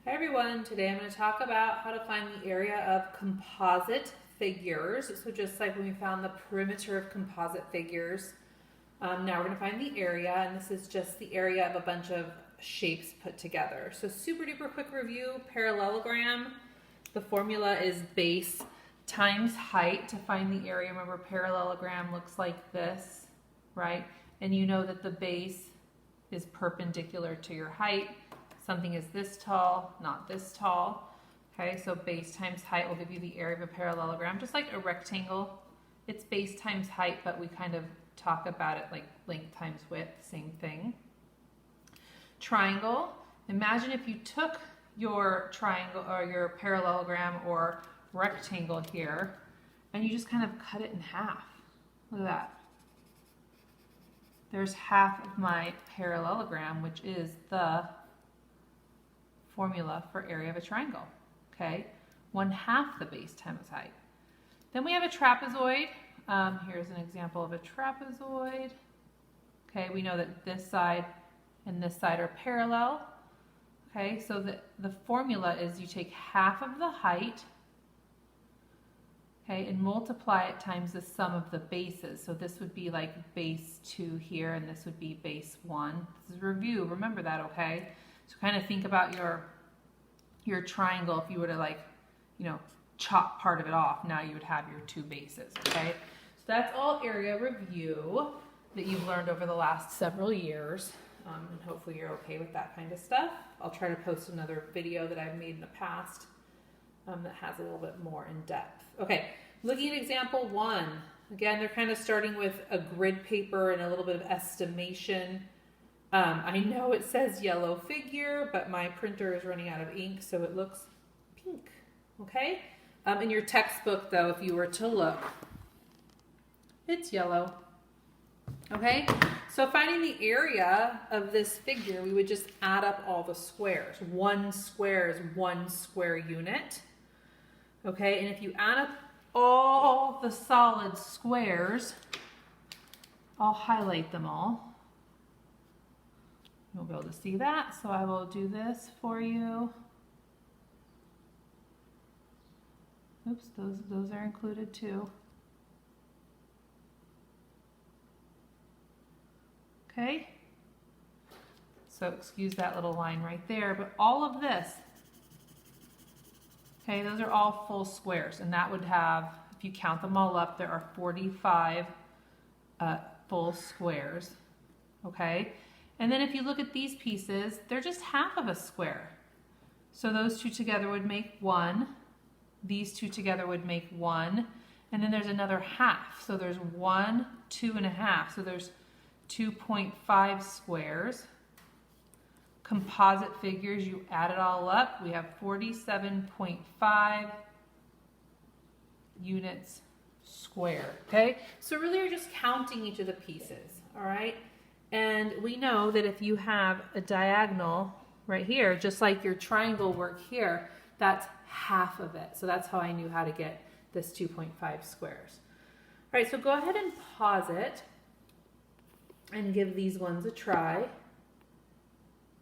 Hi everyone, today I'm going to talk about how to find the area of composite figures. So just like when we found the perimeter of composite figures, now we're going to find the area, and this is just the area of a bunch of shapes put together. So super duper quick review, parallelogram. The formula is base times height to find the area. Remember, parallelogram looks like this, right? And you know that the base is perpendicular to your height. Something is this tall, not this tall. Okay, so base times height will give you the area of a parallelogram. Just like a rectangle, it's base times height, but we kind of talk about it like length times width, same thing. Triangle, imagine if you took your triangle or your parallelogram or rectangle here and you just kind of cut it in half. Look at that. There's half of my parallelogram, which is the formula for area of a triangle, okay? 1/2 the base times height. Then we have a trapezoid. Here's an example of a trapezoid. Okay, we know that this side and this side are parallel. Okay, so the formula is you take half of the height, okay, and multiply it times the sum of the bases. So this would be like base 2 here, and this would be base 1. This is review, remember that, okay? So kind of think about your triangle. If you were to, like, you know, chop part of it off, now you would have your two bases, okay? So that's all area review that you've learned over the last several years, and hopefully you're okay with that kind of stuff. I'll try to post another video that I've made in the past that has a little bit more in depth. Okay, looking at example 1. Again, they're kind of starting with a grid paper and a little bit of estimation. I know it says yellow figure, but my printer is running out of ink, so it looks pink, okay? In your textbook, though, if you were to look, it's yellow, okay? So finding the area of this figure, we would just add up all the squares. 1 square is 1 square unit, okay? And if you add up all the solid squares, I'll highlight them all. You'll be able to see that, so I will do this for you. Oops, those are included too. Okay, so excuse that little line right there, but all of this, okay, those are all full squares, and that would have, if you count them all up, there are 45 full squares, okay? And then if you look at these pieces, they're just half of a square. So those two together would make 1. These two together would make 1. And then there's another half. So there's 1, 2 and a half. So there's 2.5 squares. Composite figures, you add it all up, we have 47.5 units square, okay? So really you're just counting each of the pieces, all right? And we know that if you have a diagonal right here, just like your triangle work here, that's half of it. So that's how I knew how to get this 2.5 squares. All right, so go ahead and pause it and give these ones a try,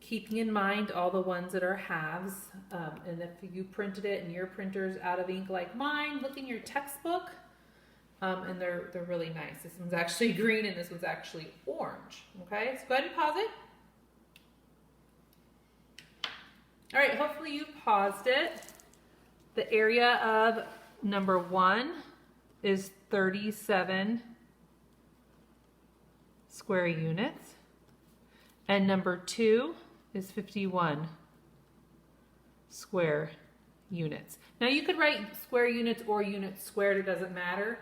keeping in mind all the ones that are halves. And if you printed it and your printer's out of ink like mine, look in your textbook. And they're really nice. This one's actually green and this one's actually orange. Okay, so go ahead and pause it. All right, hopefully you paused it. The area of number 1 is 37 square units. And number 2 is 51 square units. Now you could write square units or units squared, it doesn't matter.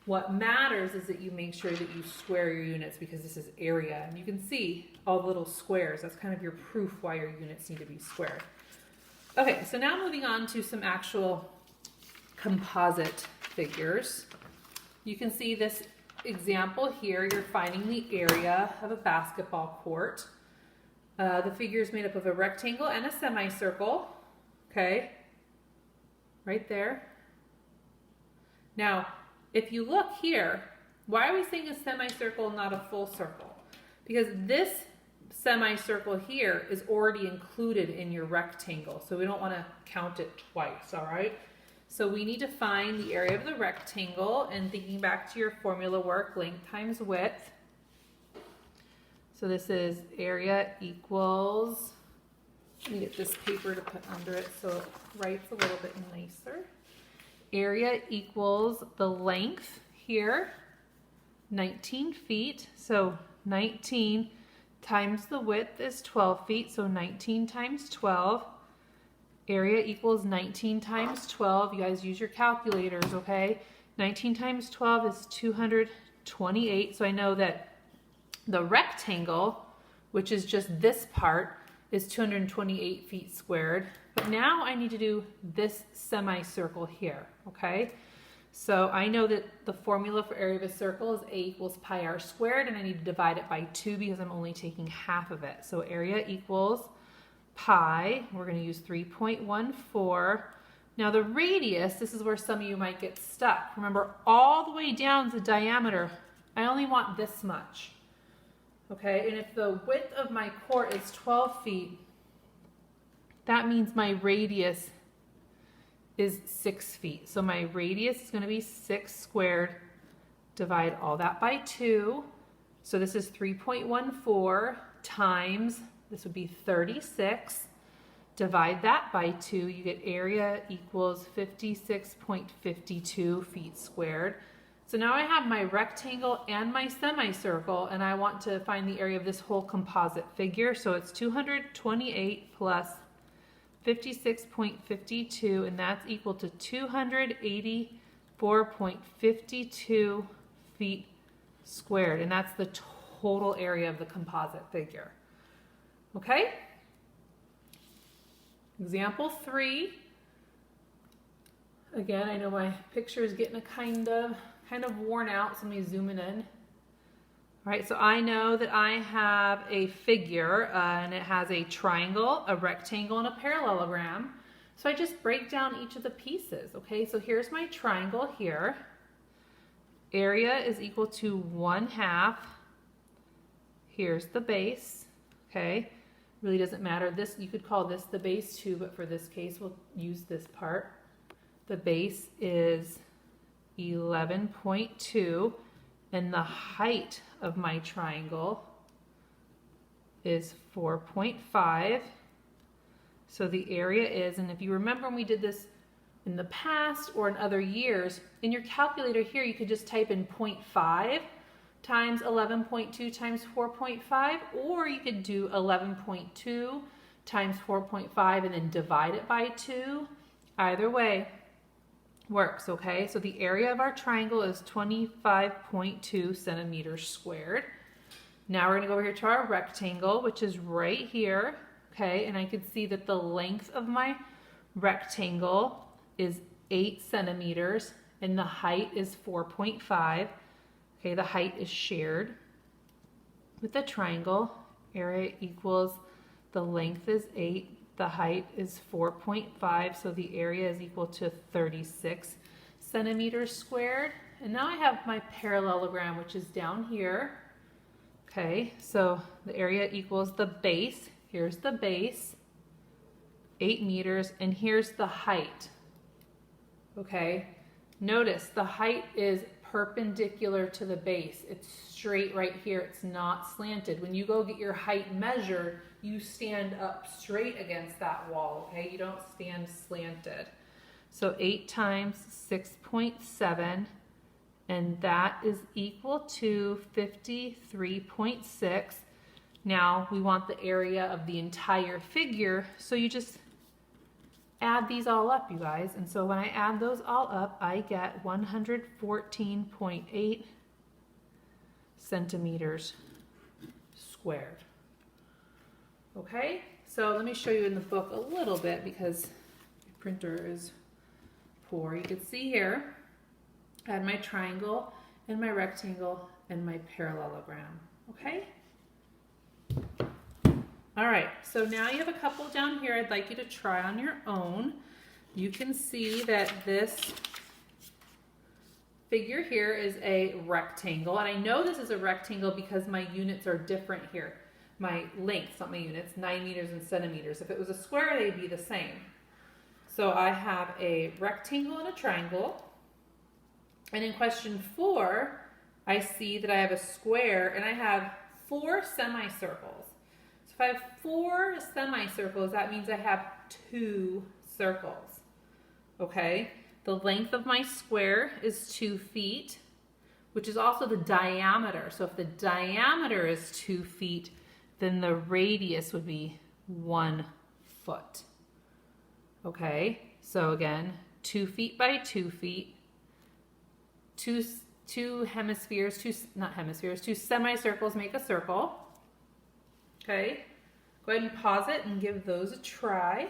What matters is that you make sure that you square your units, because this is area. And you can see all the little squares. That's kind of your proof why your units need to be squared. Okay, so now moving on to some actual composite figures. You can see this example here. You're finding the area of a basketball court. The figure is made up of a rectangle and a semicircle. Okay, right there. Now, if you look here, why are we saying a semicircle, not a full circle? Because this semicircle here is already included in your rectangle, so we don't want to count it twice, all right? So we need to find the area of the rectangle, and thinking back to your formula work, length times width. So this is area equals, let me get this paper to put under it so it writes a little bit nicer. Area equals the length here, 19 feet, so 19 times the width is 12 feet, so 19 times 12. Area equals 19 times 12. You guys use your calculators, okay? 19 times 12 is 228. So I know that the rectangle, which is just this part, is 228 feet squared. But now I need to do this semicircle here, okay? So I know that the formula for area of a circle is A equals pi r squared, and I need to divide it by 2 because I'm only taking half of it. So area equals pi, we're going to use 3.14. Now the radius, this is where some of you might get stuck. Remember, all the way down is the diameter. I only want this much. Okay, and if the width of my court is 12 feet, that means my radius is 6 feet. So my radius is going to be 6 squared. Divide all that by 2. So this is 3.14 times, this would be 36. Divide that by 2. You get area equals 56.52 feet squared. So now I have my rectangle and my semicircle, and I want to find the area of this whole composite figure. So it's 228 plus 56.52, and that's equal to 284.52 feet squared, and that's the total area of the composite figure. Okay? Example 3. Again, I know my picture is getting a kind of worn out, so let me zoom it in. All right, so I know that I have a figure and it has a triangle, a rectangle, and a parallelogram. So I just break down each of the pieces, okay? So here's my triangle here. Area is equal to 1/2. Here's the base, okay? Really doesn't matter. This, you could call this the base too, but for this case, we'll use this part. The base is 11.2, and the height of my triangle is 4.5. So the area is, and if you remember when we did this in the past or in other years, in your calculator here, you could just type in 0.5 times 11.2 times 4.5, or you could do 11.2 times 4.5 and then divide it by 2. Either way works, okay? So the area of our triangle is 25.2 centimeters squared. Now we're gonna go over here to our rectangle, which is right here, okay? And I can see that the length of my rectangle is 8 centimeters and the height is 4.5. Okay, the height is shared with the triangle. Area equals, the length is 8, the height is 4.5, so the area is equal to 36 centimeters squared. And now I have my parallelogram, which is down here. Okay, so the area equals the base. Here's the base, 8 meters, and here's the height. Okay, notice the height is perpendicular to the base. It's straight right here. It's not slanted. When you go get your height measured, you stand up straight against that wall, okay? You don't stand slanted. So 8 times 6.7, and that is equal to 53.6. Now we want the area of the entire figure, so you just add these all up, you guys. And so when I add those all up, I get 114.8 centimeters squared. Okay, so let me show you in the book a little bit because your printer is poor. You can see here, I had my triangle and my rectangle and my parallelogram, okay? All right, so now you have a couple down here I'd like you to try on your own. You can see that this figure here is a rectangle, and I know this is a rectangle because my units are different here. my lengths, not my units, 9 meters and centimeters. If it was a square, they'd be the same. So I have a rectangle and a triangle. And in question 4, I see that I have a square and I have 4 semicircles. So if I have 4 semicircles, that means I have 2 circles. Okay? The length of my square is 2 feet, which is also the diameter. So if the diameter is 2 feet, then the radius would be 1 foot. Okay, so again, 2 feet by 2 feet, two semicircles make a circle. Okay, go ahead and pause it and give those a try.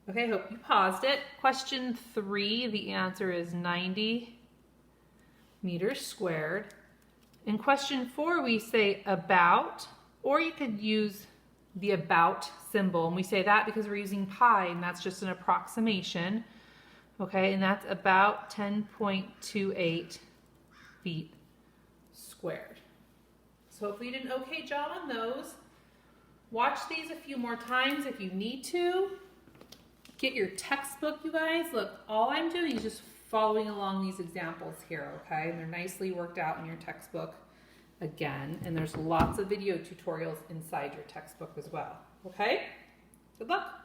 Okay, I hope you paused it. Question 3, the answer is 90 meters squared. In question 4, we say about, or you could use the about symbol. And we say that because we're using pi, and that's just an approximation. Okay, and that's about 10.28 feet squared. So hopefully you did an okay job on those. Watch these a few more times if you need to. Get your textbook, you guys. Look, all I'm doing is just following along these examples here, okay? And they're nicely worked out in your textbook again. And there's lots of video tutorials inside your textbook as well, okay? Good luck.